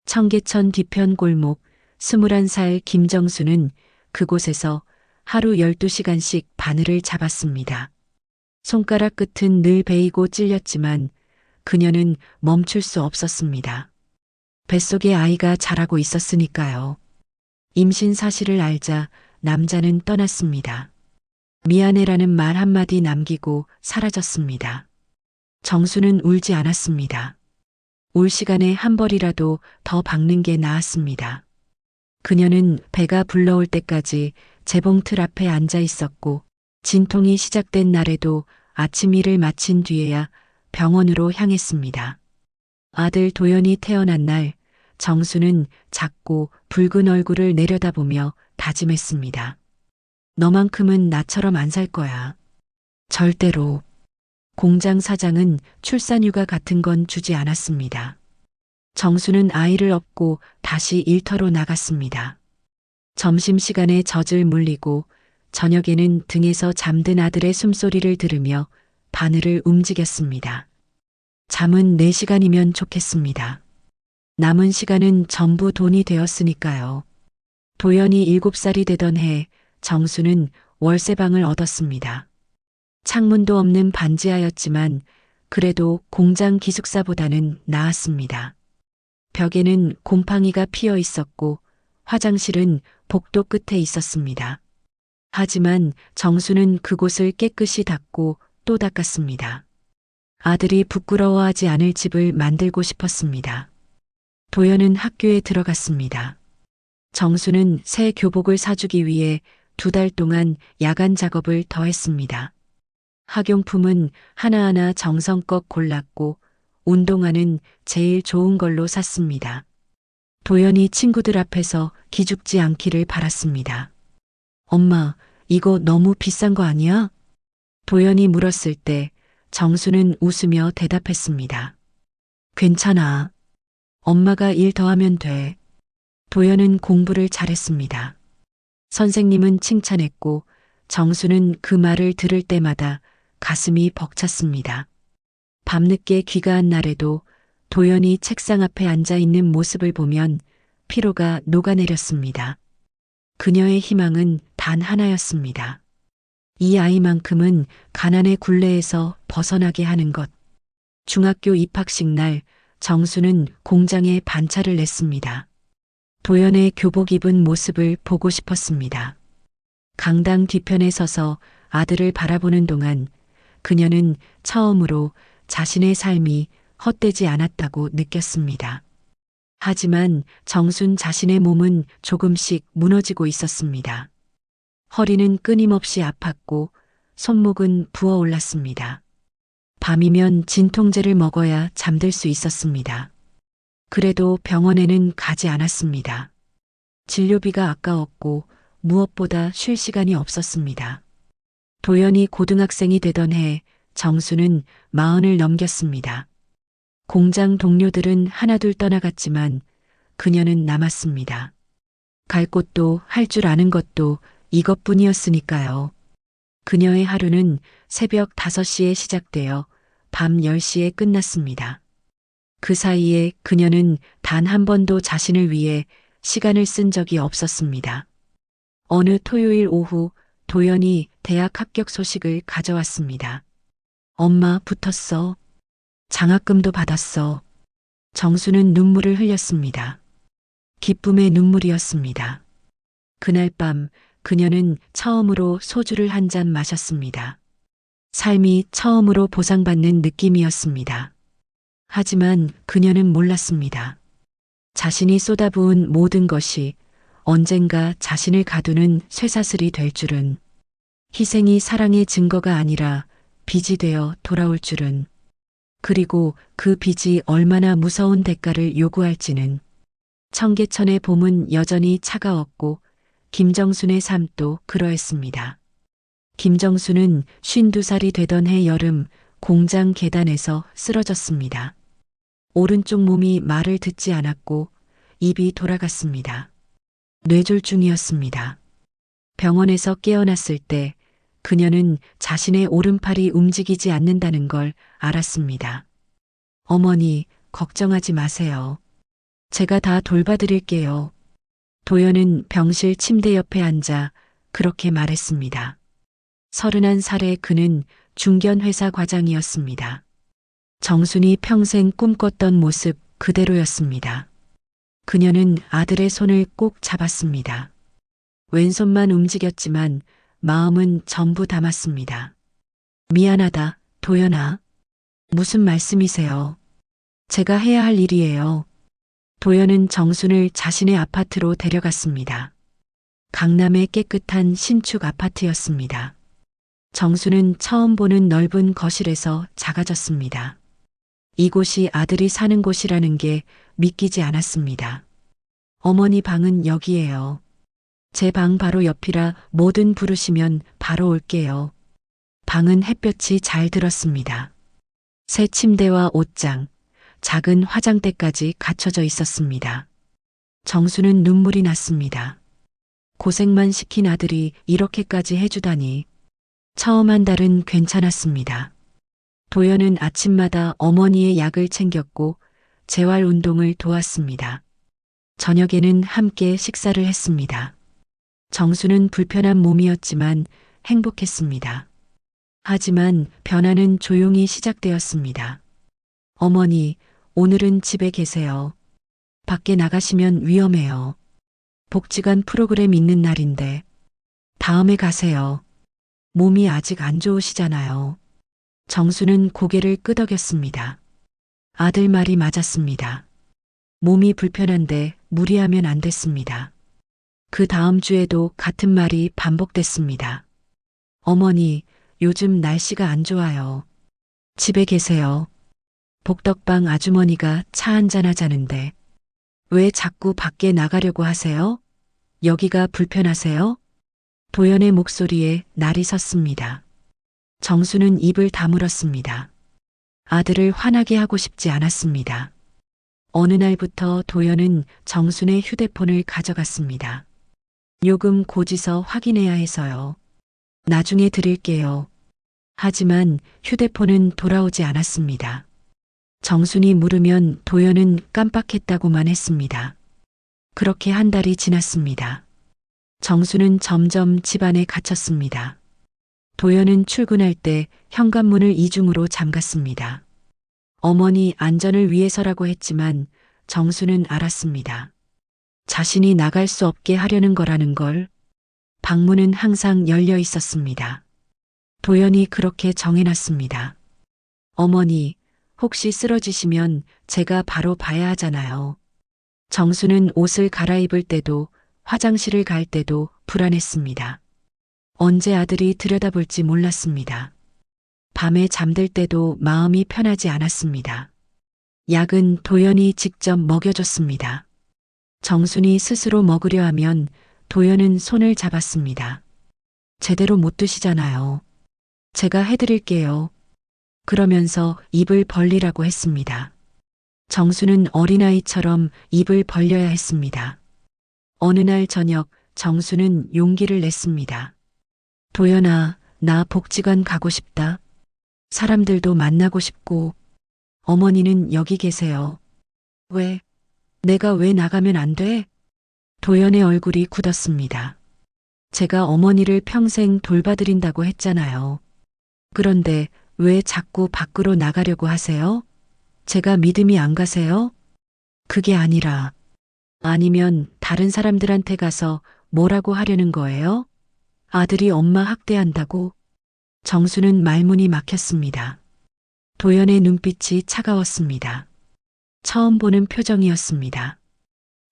청계천 뒤편 골목 21살 김정수는 그곳에서 하루 12시간씩 바늘을 잡았습니다. 손가락 끝은 늘 베이고 찔렸지만 그녀는 멈출 수 없었습니다. 뱃속에 아이가 자라고 있었으니까요. 임신 사실을 알자 남자는 떠났습니다. 미안해라는 말 한마디 남기고 사라졌습니다. 정수는 울지 않았습니다. 울 시간에 한 벌이라도 더 박는 게 나았습니다. 그녀는 배가 불러올 때까지 재봉틀 앞에 앉아 있었고 진통이 시작된 날에도 아침 일을 마친 뒤에야 병원으로 향했습니다. 아들 도연이 태어난 날 정수는 작고 붉은 얼굴을 내려다보며 다짐했습니다. 너만큼은 나처럼 안 살 거야. 절대로. 공장 사장은 출산휴가 같은 건 주지 않았습니다. 정수는 아이를 업고 다시 일터로 나갔습니다. 점심시간에 젖을 물리고 저녁에는 등에서 잠든 아들의 숨소리를 들으며 바늘을 움직였습니다. 잠은 4시간이면 좋겠습니다. 남은 시간은 전부 돈이 되었으니까요. 도연이 7살이 되던 해 정수는 월세방을 얻었습니다. 창문도 없는 반지하였지만 그래도 공장 기숙사보다는 나았습니다. 벽에는 곰팡이가 피어 있었고 화장실은 복도 끝에 있었습니다. 하지만 정수는 그곳을 깨끗이 닦고 또 닦았습니다. 아들이 부끄러워하지 않을 집을 만들고 싶었습니다. 도연은 학교에 들어갔습니다. 정수는 새 교복을 사주기 위해 2달 동안 야간 작업을 더했습니다. 학용품은 하나하나 정성껏 골랐고 운동화는 제일 좋은 걸로 샀습니다. 도연이 친구들 앞에서 기죽지 않기를 바랐습니다. 엄마, 이거 너무 비싼 거 아니야? 도연이 물었을 때 정수는 웃으며 대답했습니다. 괜찮아. 엄마가 일 더 하면 돼. 도연은 공부를 잘했습니다. 선생님은 칭찬했고 정수는 그 말을 들을 때마다 가슴이 벅찼습니다. 밤늦게 귀가한 날에도 도연이 책상 앞에 앉아 있는 모습을 보면 피로가 녹아내렸습니다. 그녀의 희망은 단 하나였습니다. 이 아이만큼은 가난의 굴레에서 벗어나게 하는 것. 중학교 입학식 날 정수는 공장에 반차를 냈습니다. 도연의 교복 입은 모습을 보고 싶었습니다. 강당 뒤편에 서서 아들을 바라보는 동안 그녀는 처음으로 자신의 삶이 헛되지 않았다고 느꼈습니다. 하지만 정순 자신의 몸은 조금씩 무너지고 있었습니다. 허리는 끊임없이 아팠고 손목은 부어올랐습니다. 밤이면 진통제를 먹어야 잠들 수 있었습니다. 그래도 병원에는 가지 않았습니다. 진료비가 아까웠고 무엇보다 쉴 시간이 없었습니다. 도연이 고등학생이 되던 해 정수는 40을 넘겼습니다. 공장 동료들은 하나둘 떠나갔지만 그녀는 남았습니다. 갈 곳도 할 줄 아는 것도 이것뿐이었으니까요. 그녀의 하루는 새벽 5시에 시작되어 밤 10시에 끝났습니다. 그 사이에 그녀는 단 한 번도 자신을 위해 시간을 쓴 적이 없었습니다. 어느 토요일 오후 도연이 대학 합격 소식을 가져왔습니다. 엄마 붙었어. 장학금도 받았어. 정수는 눈물을 흘렸습니다. 기쁨의 눈물이었습니다. 그날 밤 그녀는 처음으로 소주를 한 잔 마셨습니다. 삶이 처음으로 보상받는 느낌이었습니다. 하지만 그녀는 몰랐습니다. 자신이 쏟아부은 모든 것이 언젠가 자신을 가두는 쇠사슬이 될 줄은, 희생이 사랑의 증거가 아니라 빚이 되어 돌아올 줄은, 그리고 그 빚이 얼마나 무서운 대가를 요구할지는. 청계천의 봄은 여전히 차가웠고 김정순의 삶도 그러했습니다. 김정수는 52살이 되던 해 여름 공장 계단에서 쓰러졌습니다. 오른쪽 몸이 말을 듣지 않았고 입이 돌아갔습니다. 뇌졸중이었습니다. 병원에서 깨어났을 때 그녀는 자신의 오른팔이 움직이지 않는다는 걸 알았습니다. 어머니, 걱정하지 마세요. 제가 다 돌봐드릴게요. 도연은 병실 침대 옆에 앉아 그렇게 말했습니다. 31살의 그는 중견회사 과장이었습니다. 정순이 평생 꿈꿨던 모습 그대로였습니다. 그녀는 아들의 손을 꼭 잡았습니다. 왼손만 움직였지만 마음은 전부 담았습니다. 미안하다, 도연아. 무슨 말씀이세요? 제가 해야 할 일이에요. 도연은 정순을 자신의 아파트로 데려갔습니다. 강남의 깨끗한 신축 아파트였습니다. 정순은 처음 보는 넓은 거실에서 작아졌습니다. 이곳이 아들이 사는 곳이라는 게 믿기지 않았습니다. 어머니 방은 여기예요. 제 방 바로 옆이라 뭐든 부르시면 바로 올게요. 방은 햇볕이 잘 들었습니다. 새 침대와 옷장, 작은 화장대까지 갖춰져 있었습니다. 정수는 눈물이 났습니다. 고생만 시킨 아들이 이렇게까지 해주다니. 처음 한 달은 괜찮았습니다. 도연은 아침마다 어머니의 약을 챙겼고 재활 운동을 도왔습니다. 저녁에는 함께 식사를 했습니다. 정수는 불편한 몸이었지만 행복했습니다. 하지만 변화는 조용히 시작되었습니다. 어머니, 오늘은 집에 계세요. 밖에 나가시면 위험해요. 복지관 프로그램 있는 날인데 다음에 가세요. 몸이 아직 안 좋으시잖아요. 정수는 고개를 끄덕였습니다. 아들 말이 맞았습니다. 몸이 불편한데 무리하면 안 됐습니다. 그 다음 주에도 같은 말이 반복됐습니다. 어머니, 요즘 날씨가 안 좋아요. 집에 계세요. 복덕방 아주머니가 차 한잔 하자는데 왜 자꾸 밖에 나가려고 하세요? 여기가 불편하세요? 도연의 목소리에 날이 섰습니다. 정수는 입을 다물었습니다. 아들을 화나게 하고 싶지 않았습니다. 어느 날부터 도연은 정순의 휴대폰을 가져갔습니다. 요금 고지서 확인해야 해서요. 나중에 드릴게요. 하지만 휴대폰은 돌아오지 않았습니다. 정순이 물으면 도연은 깜빡했다고만 했습니다. 그렇게 한 달이 지났습니다. 정수는 점점 집안에 갇혔습니다. 도연은 출근할 때 현관문을 이중으로 잠갔습니다. 어머니 안전을 위해서라고 했지만 정수는 알았습니다. 자신이 나갈 수 없게 하려는 거라는 걸. 방문은 항상 열려 있었습니다. 도연이 그렇게 정해놨습니다. 어머니, 혹시 쓰러지시면 제가 바로 봐야 하잖아요. 정수는 옷을 갈아입을 때도 화장실을 갈 때도 불안했습니다. 언제 아들이 들여다볼지 몰랐습니다. 밤에 잠들 때도 마음이 편하지 않았습니다. 약은 도연이 직접 먹여줬습니다. 정순이 스스로 먹으려 하면 도연은 손을 잡았습니다. 제대로 못 드시잖아요. 제가 해드릴게요. 그러면서 입을 벌리라고 했습니다. 정수는 어린아이처럼 입을 벌려야 했습니다. 어느 날 저녁 정수는 용기를 냈습니다. 도연아, 나 복지관 가고 싶다. 사람들도 만나고 싶고, 어머니는 여기 계세요. 왜? 내가 왜 나가면 안 돼? 도연의 얼굴이 굳었습니다. 제가 어머니를 평생 돌봐드린다고 했잖아요. 그런데 왜 자꾸 밖으로 나가려고 하세요? 제가 믿음이 안 가세요? 그게 아니라, 아니면 다른 사람들한테 가서 뭐라고 하려는 거예요? 아들이 엄마 학대한다고? 정수는 말문이 막혔습니다. 도연의 눈빛이 차가웠습니다. 처음 보는 표정이었습니다.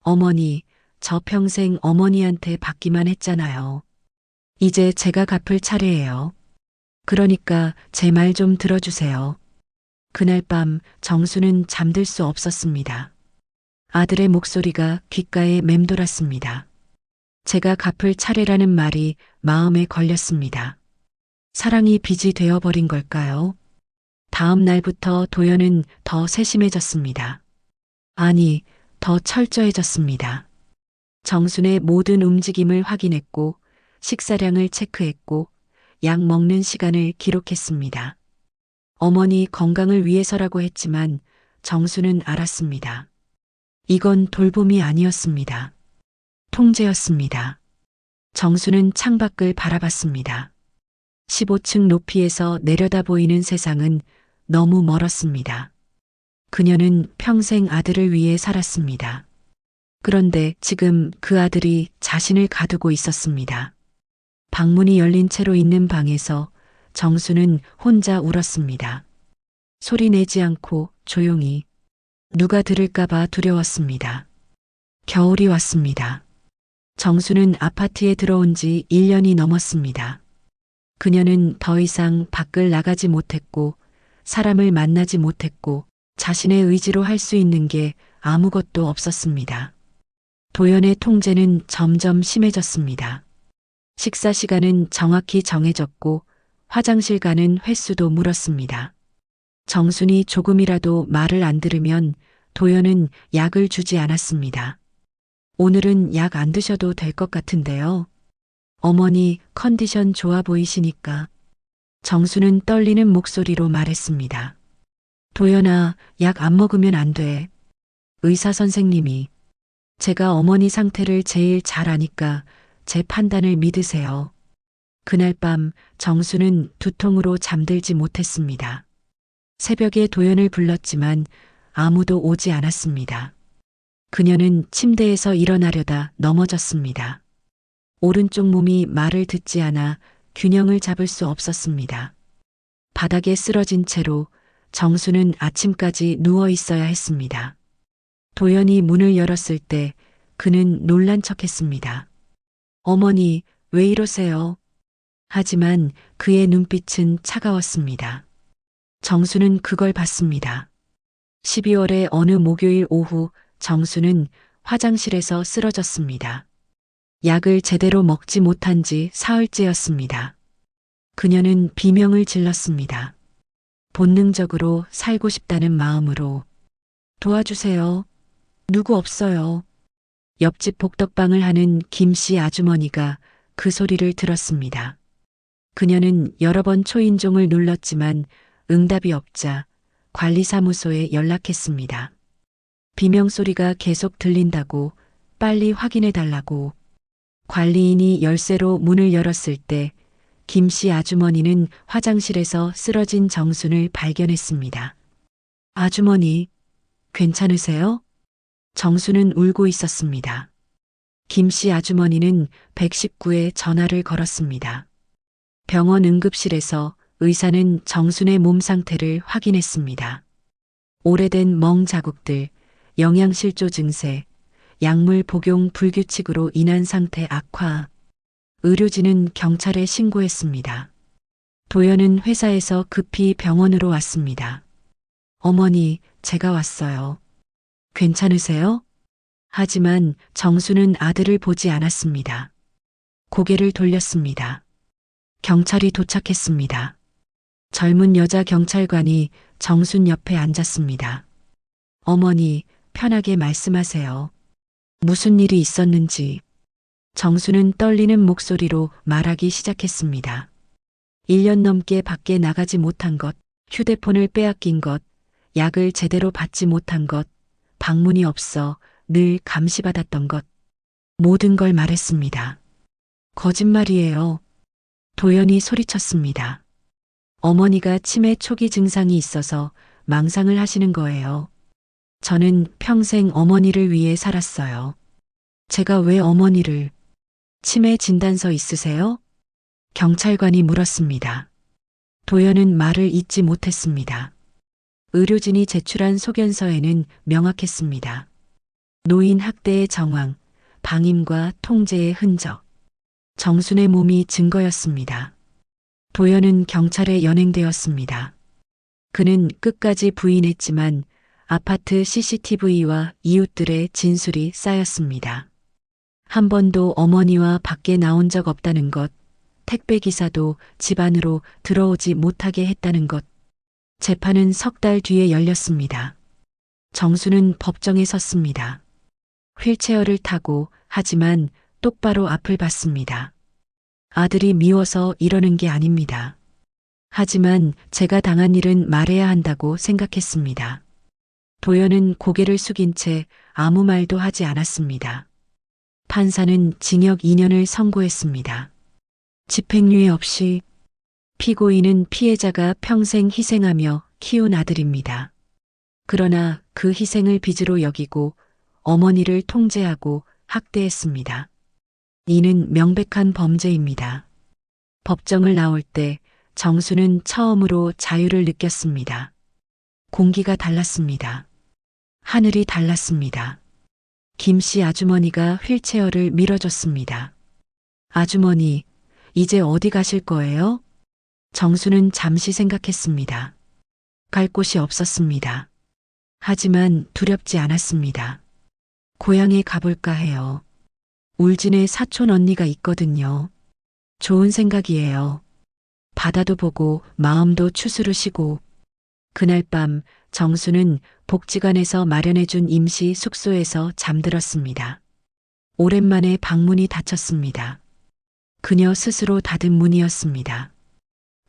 어머니, 저 평생 어머니한테 받기만 했잖아요. 이제 제가 갚을 차례예요. 그러니까 제 말 좀 들어주세요. 그날 밤 정수는 잠들 수 없었습니다. 아들의 목소리가 귓가에 맴돌았습니다. 제가 갚을 차례라는 말이 마음에 걸렸습니다. 사랑이 빚이 되어버린 걸까요? 다음 날부터 도연은 더 세심해졌습니다. 아니, 더 철저해졌습니다. 정순의 모든 움직임을 확인했고, 식사량을 체크했고, 약 먹는 시간을 기록했습니다. 어머니 건강을 위해서라고 했지만 정수는 알았습니다. 이건 돌봄이 아니었습니다. 통제였습니다. 정수는 창밖을 바라봤습니다. 15층 높이에서 내려다 보이는 세상은 너무 멀었습니다. 그녀는 평생 아들을 위해 살았습니다. 그런데 지금 그 아들이 자신을 가두고 있었습니다. 방문이 열린 채로 있는 방에서 정수는 혼자 울었습니다. 소리 내지 않고 조용히. 누가 들을까봐 두려웠습니다. 겨울이 왔습니다. 정수는 아파트에 들어온 지 1년이 넘었습니다. 그녀는 더 이상 밖을 나가지 못했고 사람을 만나지 못했고 자신의 의지로 할 수 있는 게 아무것도 없었습니다. 도연의 통제는 점점 심해졌습니다. 식사 시간은 정확히 정해졌고 화장실 가는 횟수도 물었습니다. 정순이 조금이라도 말을 안 들으면 도연은 약을 주지 않았습니다. 오늘은 약 안 드셔도 될 것 같은데요. 어머니 컨디션 좋아 보이시니까. 정수는 떨리는 목소리로 말했습니다. 도연아, 약 안 먹으면 안 돼. 의사 선생님이. 제가 어머니 상태를 제일 잘 아니까 제 판단을 믿으세요. 그날 밤 정수는 두통으로 잠들지 못했습니다. 새벽에 도연을 불렀지만 아무도 오지 않았습니다. 그녀는 침대에서 일어나려다 넘어졌습니다. 오른쪽 몸이 말을 듣지 않아 균형을 잡을 수 없었습니다. 바닥에 쓰러진 채로 정수는 아침까지 누워 있어야 했습니다. 도연이 문을 열었을 때 그는 놀란 척했습니다. 어머니, 왜 이러세요? 하지만 그의 눈빛은 차가웠습니다. 정수는 그걸 봤습니다. 12월의 어느 목요일 오후 정수는 화장실에서 쓰러졌습니다. 약을 제대로 먹지 못한 지 사흘째였습니다. 그녀는 비명을 질렀습니다. 본능적으로 살고 싶다는 마음으로. 도와주세요. 누구 없어요. 옆집 복덕방을 하는 김씨 아주머니가 그 소리를 들었습니다. 그녀는 여러 번 초인종을 눌렀지만 응답이 없자 관리사무소에 연락했습니다. 비명소리가 계속 들린다고, 빨리 확인해 달라고. 관리인이 열쇠로 문을 열었을 때 김씨 아주머니는 화장실에서 쓰러진 정순을 발견했습니다. 아주머니, 괜찮으세요? 정수는 울고 있었습니다. 김씨 아주머니는 119에 전화를 걸었습니다. 병원 응급실에서 의사는 정순의 몸 상태를 확인했습니다. 오래된 멍 자국들, 영양실조 증세, 약물 복용 불규칙으로 인한 상태 악화. 의료진은 경찰에 신고했습니다. 도연은 회사에서 급히 병원으로 왔습니다. 어머니, 제가 왔어요. 괜찮으세요? 하지만 정수는 아들을 보지 않았습니다. 고개를 돌렸습니다. 경찰이 도착했습니다. 젊은 여자 경찰관이 정순 옆에 앉았습니다. 어머니, 편하게 말씀하세요. 무슨 일이 있었는지. 정수는 떨리는 목소리로 말하기 시작했습니다. 1년 넘게 밖에 나가지 못한 것, 휴대폰을 빼앗긴 것, 약을 제대로 받지 못한 것, 방문이 없어 늘 감시받았던 것. 모든 걸 말했습니다. 거짓말이에요. 도연이 소리쳤습니다. 어머니가 치매 초기 증상이 있어서 망상을 하시는 거예요. 저는 평생 어머니를 위해 살았어요. 제가 왜 어머니를... 치매 진단서 있으세요? 경찰관이 물었습니다. 도연은 말을 잇지 못했습니다. 의료진이 제출한 소견서에는 명확했습니다. 노인 학대의 정황, 방임과 통제의 흔적. 정순의 몸이 증거였습니다. 도연은 경찰에 연행되었습니다. 그는 끝까지 부인했지만 아파트 CCTV와 이웃들의 진술이 쌓였습니다. 한 번도 어머니와 밖에 나온 적 없다는 것, 택배기사도 집 안으로 들어오지 못하게 했다는 것. 재판은 석 달 뒤에 열렸습니다. 정수는 법정에 섰습니다. 휠체어를 타고 하지만 똑바로 앞을 봤습니다. 아들이 미워서 이러는 게 아닙니다. 하지만 제가 당한 일은 말해야 한다고 생각했습니다. 도연은 고개를 숙인 채 아무 말도 하지 않았습니다. 판사는 징역 2년을 선고했습니다. 집행유예 없이 피고인은 피해자가 평생 희생하며 키운 아들입니다. 그러나 그 희생을 빚으로 여기고 어머니를 통제하고 학대했습니다. 이는 명백한 범죄입니다. 법정을 나올 때 정수는 처음으로 자유를 느꼈습니다. 공기가 달랐습니다. 하늘이 달랐습니다. 김씨 아주머니가 휠체어를 밀어줬습니다. 아주머니, 이제 어디 가실 거예요? 정수는 잠시 생각했습니다. 갈 곳이 없었습니다. 하지만 두렵지 않았습니다. 고향에 가볼까 해요. 울진에 사촌 언니가 있거든요. 좋은 생각이에요. 바다도 보고 마음도 추스르 쉬고. 그날 밤 정수는 복지관에서 마련해준 임시 숙소에서 잠들었습니다. 오랜만에 방문이 닫혔습니다. 그녀 스스로 닫은 문이었습니다.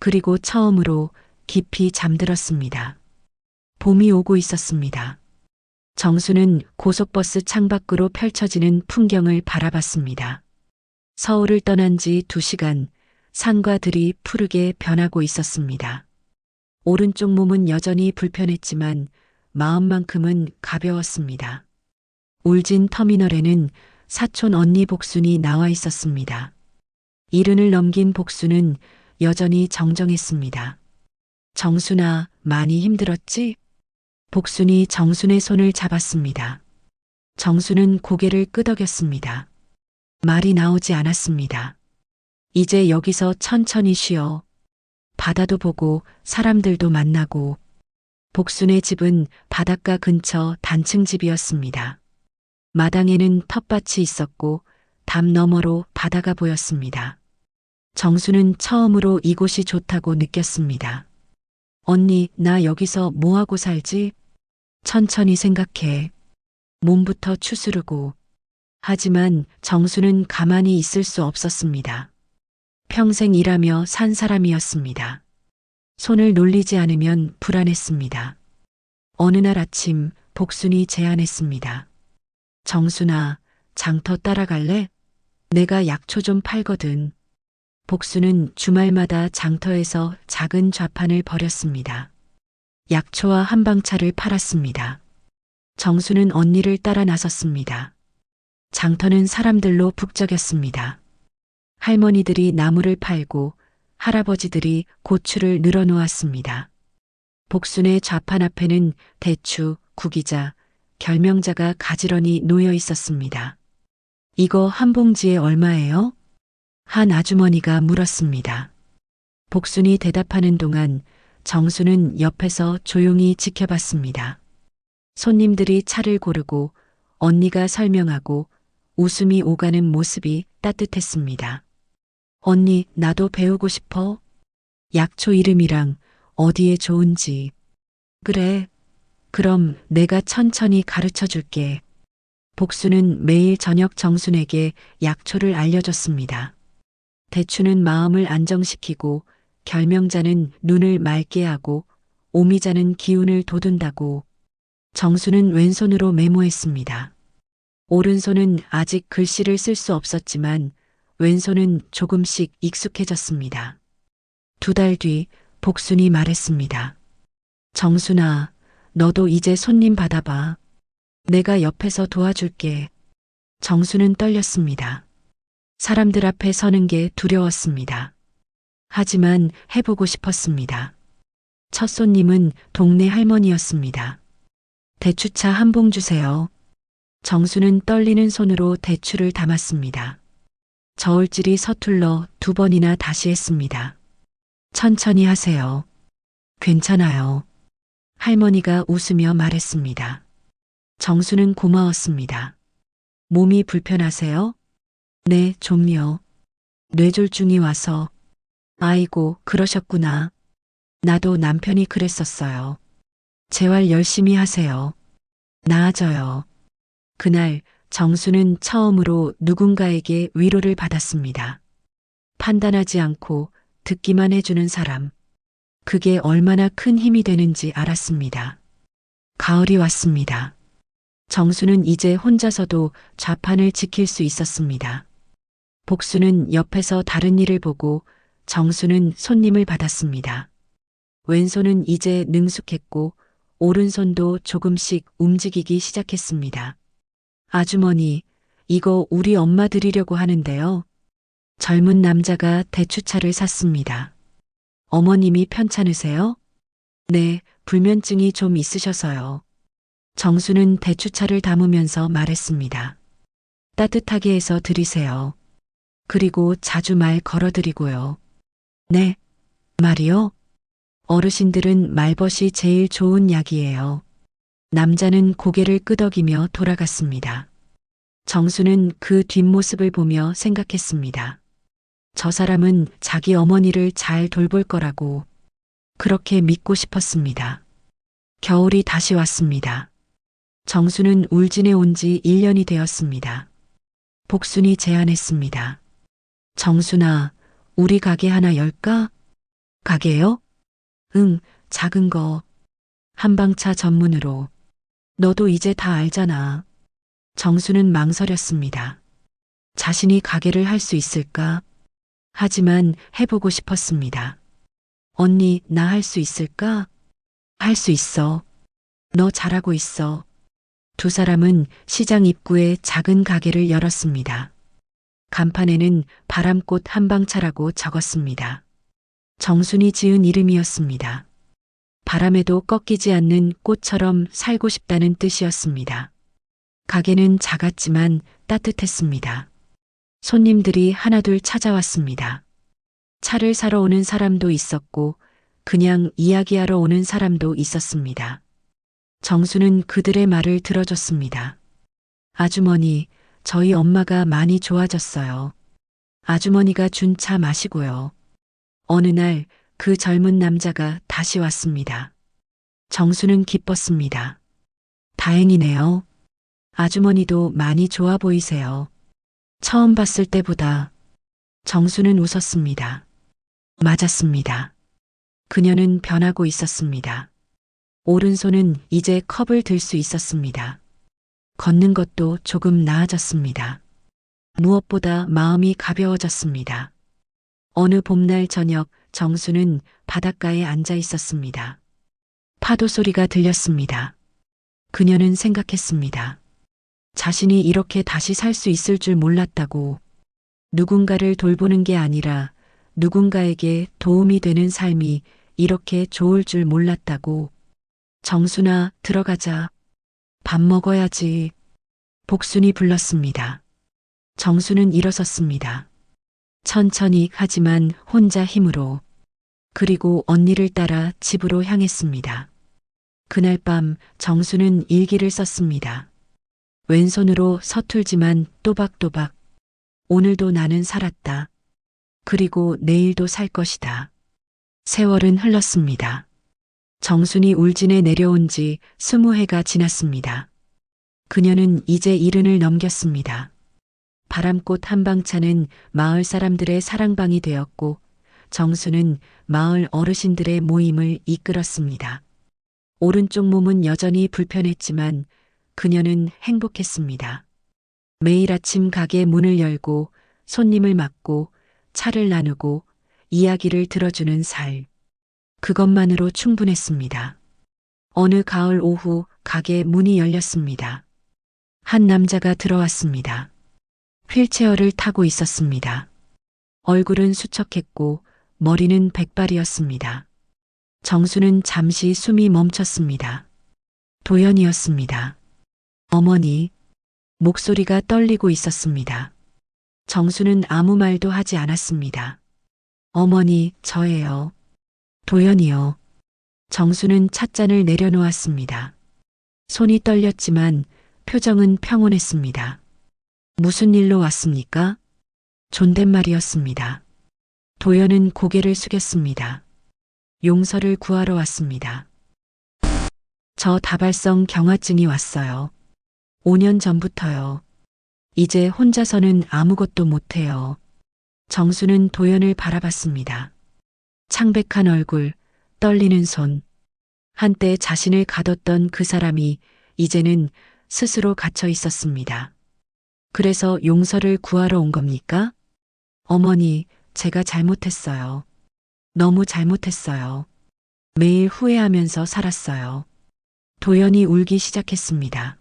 그리고 처음으로 깊이 잠들었습니다. 봄이 오고 있었습니다. 정수는 고속버스 창밖으로 펼쳐지는 풍경을 바라봤습니다. 서울을 떠난 지 2시간, 산과 들이 푸르게 변하고 있었습니다. 오른쪽 몸은 여전히 불편했지만 마음만큼은 가벼웠습니다. 울진 터미널에는 사촌 언니 복순이 나와 있었습니다. 70을 넘긴 복순은 여전히 정정했습니다. 정순아, 많이 힘들었지? 복순이 정순의 손을 잡았습니다. 정순은 고개를 끄덕였습니다. 말이 나오지 않았습니다. 이제 여기서 천천히 쉬어. 바다도 보고 사람들도 만나고. 복순의 집은 바닷가 근처 단층 집이었습니다. 마당에는 텃밭이 있었고 담 너머로 바다가 보였습니다. 정수는 처음으로 이곳이 좋다고 느꼈습니다. 언니, 나 여기서 뭐하고 살지? 천천히 생각해. 몸부터 추스르고. 하지만 정수는 가만히 있을 수 없었습니다. 평생 일하며 산 사람이었습니다. 손을 놀리지 않으면 불안했습니다. 어느 날 아침 복순이 제안했습니다. 정순아, 장터 따라갈래? 내가 약초 좀 팔거든. 복순은 주말마다 장터에서 작은 좌판을 벌였습니다. 약초와 한방차를 팔았습니다. 정수는 언니를 따라 나섰습니다. 장터는 사람들로 북적였습니다. 할머니들이 나무를 팔고 할아버지들이 고추를 늘어놓았습니다. 복순의 좌판 앞에는 대추, 구기자, 결명자가 가지런히 놓여 있었습니다. 이거 한 봉지에 얼마예요? 한 아주머니가 물었습니다. 복순이 대답하는 동안 정수는 옆에서 조용히 지켜봤습니다. 손님들이 차를 고르고 언니가 설명하고 웃음이 오가는 모습이 따뜻했습니다. 언니, 나도 배우고 싶어. 약초 이름이랑 어디에 좋은지. 그래. 그럼 내가 천천히 가르쳐 줄게. 복수는 매일 저녁 정순에게 약초를 알려줬습니다. 대추는 마음을 안정시키고 결명자는 눈을 맑게 하고 오미자는 기운을 돋운다고. 정수는 왼손으로 메모했습니다. 오른손은 아직 글씨를 쓸 수 없었지만 왼손은 조금씩 익숙해졌습니다. 2달 뒤 복순이 말했습니다. 정순아, 너도 이제 손님 받아봐. 내가 옆에서 도와줄게. 정수는 떨렸습니다. 사람들 앞에 서는 게 두려웠습니다. 하지만 해보고 싶었습니다. 첫 손님은 동네 할머니였습니다. 대추차 한 봉 주세요. 정수는 떨리는 손으로 대추를 담았습니다. 저울질이 서툴러 2번이나 다시 했습니다. 천천히 하세요. 괜찮아요. 할머니가 웃으며 말했습니다. 정수는 고마웠습니다. 몸이 불편하세요? 네, 좀요. 뇌졸중이 와서. 아이고, 그러셨구나. 나도 남편이 그랬었어요. 재활 열심히 하세요. 나아져요. 그날 정수는 처음으로 누군가에게 위로를 받았습니다. 판단하지 않고 듣기만 해주는 사람. 그게 얼마나 큰 힘이 되는지 알았습니다. 가을이 왔습니다. 정수는 이제 혼자서도 좌판을 지킬 수 있었습니다. 복수는 옆에서 다른 일을 보고 정수는 손님을 받았습니다. 왼손은 이제 능숙했고 오른손도 조금씩 움직이기 시작했습니다. 아주머니, 이거 우리 엄마 드리려고 하는데요. 젊은 남자가 대추차를 샀습니다. 어머님이 편찮으세요? 네, 불면증이 좀 있으셔서요. 정수는 대추차를 담으면서 말했습니다. 따뜻하게 해서 드리세요. 그리고 자주 말 걸어드리고요. 네, 말이요? 어르신들은 말벗이 제일 좋은 약이에요. 남자는 고개를 끄덕이며 돌아갔습니다. 정수는 그 뒷모습을 보며 생각했습니다. 저 사람은 자기 어머니를 잘 돌볼 거라고 그렇게 믿고 싶었습니다. 겨울이 다시 왔습니다. 정수는 울진에 온 지 1년이 되었습니다. 복순이 제안했습니다. 정순아, 우리 가게 하나 열까? 가게요? 응, 작은 거. 한방차 전문으로. 너도 이제 다 알잖아. 정수는 망설였습니다. 자신이 가게를 할 수 있을까? 하지만 해보고 싶었습니다. 언니, 나 할 수 있을까? 할 수 있어. 너 잘하고 있어. 두 사람은 시장 입구에 작은 가게를 열었습니다. 간판에는 바람꽃 한방차라고 적었습니다. 정순이 지은 이름이었습니다. 바람에도 꺾이지 않는 꽃처럼 살고 싶다는 뜻이었습니다. 가게는 작았지만 따뜻했습니다. 손님들이 하나둘 찾아왔습니다. 차를 사러 오는 사람도 있었고 그냥 이야기하러 오는 사람도 있었습니다. 정수는 그들의 말을 들어줬습니다. 아주머니, 저희 엄마가 많이 좋아졌어요. 아주머니가 준 차 마시고요. 어느 날 그 젊은 남자가 다시 왔습니다. 정수는 기뻤습니다. 다행이네요. 아주머니도 많이 좋아 보이세요. 처음 봤을 때보다. 정수는 웃었습니다. 맞았습니다. 그녀는 변하고 있었습니다. 오른손은 이제 컵을 들 수 있었습니다. 걷는 것도 조금 나아졌습니다. 무엇보다 마음이 가벼워졌습니다. 어느 봄날 저녁 정수는 바닷가에 앉아 있었습니다. 파도 소리가 들렸습니다. 그녀는 생각했습니다. 자신이 이렇게 다시 살 수 있을 줄 몰랐다고. 누군가를 돌보는 게 아니라 누군가에게 도움이 되는 삶이 이렇게 좋을 줄 몰랐다고. 정순아, 들어가자. 밥 먹어야지. 복순이 불렀습니다. 정수는 일어섰습니다. 천천히 하지만 혼자 힘으로. 그리고 언니를 따라 집으로 향했습니다. 그날 밤 정수는 일기를 썼습니다. 왼손으로 서툴지만 또박또박. 오늘도 나는 살았다. 그리고 내일도 살 것이다. 세월은 흘렀습니다. 정순이 울진에 내려온 지 20해가 지났습니다. 그녀는 이제 70을 넘겼습니다. 바람꽃 한방차는 마을 사람들의 사랑방이 되었고 정수는 마을 어르신들의 모임을 이끌었습니다. 오른쪽 몸은 여전히 불편했지만 그녀는 행복했습니다. 매일 아침 가게 문을 열고 손님을 맞고 차를 나누고 이야기를 들어주는 살. 그것만으로 충분했습니다. 어느 가을 오후 가게 문이 열렸습니다. 한 남자가 들어왔습니다. 휠체어를 타고 있었습니다. 얼굴은 수척했고 머리는 백발이었습니다. 정수는 잠시 숨이 멈췄습니다. 도연이었습니다. 어머니, 목소리가 떨리고 있었습니다. 정수는 아무 말도 하지 않았습니다. 어머니, 저예요. 도연이요. 정수는 찻잔을 내려놓았습니다. 손이 떨렸지만 표정은 평온했습니다. 무슨 일로 왔습니까? 존댓말이었습니다. 도연은 고개를 숙였습니다. 용서를 구하러 왔습니다. 저 다발성 경화증이 왔어요. 5년 전부터요. 이제 혼자서는 아무것도 못해요. 정수는 도연을 바라봤습니다. 창백한 얼굴, 떨리는 손. 한때 자신을 가뒀던 그 사람이 이제는 스스로 갇혀 있었습니다. 그래서 용서를 구하러 온 겁니까? 어머니, 제가 잘못했어요. 너무 잘못했어요. 매일 후회하면서 살았어요. 도연이 울기 시작했습니다.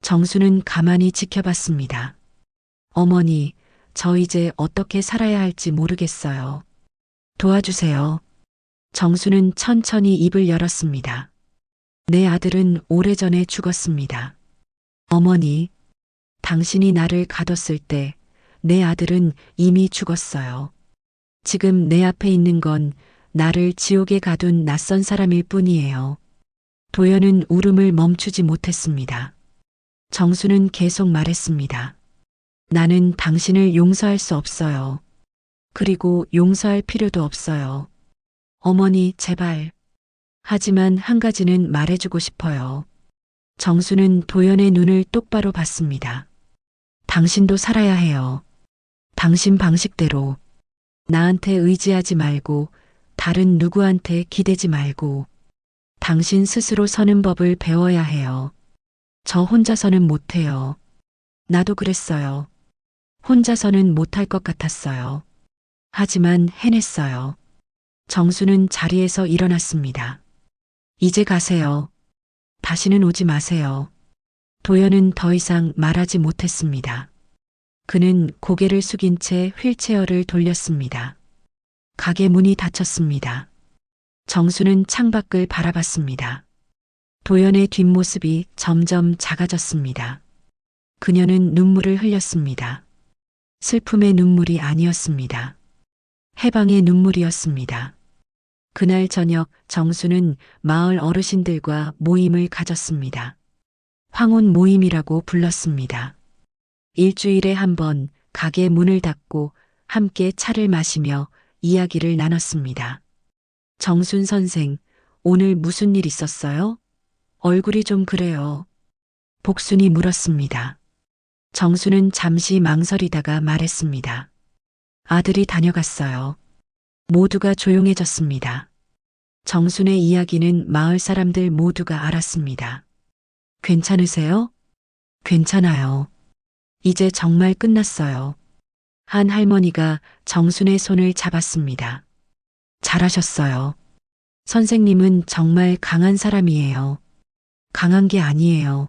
정수는 가만히 지켜봤습니다. 어머니, 저 이제 어떻게 살아야 할지 모르겠어요. 도와주세요. 정수는 천천히 입을 열었습니다. 내 아들은 오래전에 죽었습니다. 어머니, 당신이 나를 가뒀을 때 내 아들은 이미 죽었어요. 지금 내 앞에 있는 건 나를 지옥에 가둔 낯선 사람일 뿐이에요. 도연은 울음을 멈추지 못했습니다. 정수는 계속 말했습니다. 나는 당신을 용서할 수 없어요. 그리고 용서할 필요도 없어요. 어머니, 제발. 하지만 한 가지는 말해주고 싶어요. 정수는 도연의 눈을 똑바로 봤습니다. 당신도 살아야 해요. 당신 방식대로. 나한테 의지하지 말고 다른 누구한테 기대지 말고 당신 스스로 서는 법을 배워야 해요. 저 혼자서는 못해요. 나도 그랬어요. 혼자서는 못할 것 같았어요. 하지만 해냈어요. 정수는 자리에서 일어났습니다. 이제 가세요. 다시는 오지 마세요. 도연은 더 이상 말하지 못했습니다. 그는 고개를 숙인 채 휠체어를 돌렸습니다. 가게 문이 닫혔습니다. 정수는 창밖을 바라봤습니다. 도연의 뒷모습이 점점 작아졌습니다. 그녀는 눈물을 흘렸습니다. 슬픔의 눈물이 아니었습니다. 해방의 눈물이었습니다. 그날 저녁 정수는 마을 어르신들과 모임을 가졌습니다. 황혼 모임이라고 불렀습니다. 일주일에 한 번 가게 문을 닫고 함께 차를 마시며 이야기를 나눴습니다. 정순 선생, 오늘 무슨 일 있었어요? 얼굴이 좀 그래요. 복순이 물었습니다. 정수는 잠시 망설이다가 말했습니다. 아들이 다녀갔어요. 모두가 조용해졌습니다. 정순의 이야기는 마을 사람들 모두가 알았습니다. 괜찮으세요? 괜찮아요. 이제 정말 끝났어요. 한 할머니가 정순의 손을 잡았습니다. 잘하셨어요. 선생님은 정말 강한 사람이에요. 강한 게 아니에요.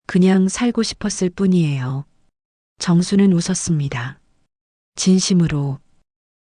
그냥 살고 싶었을 뿐이에요. 정수는 웃었습니다. 진심으로.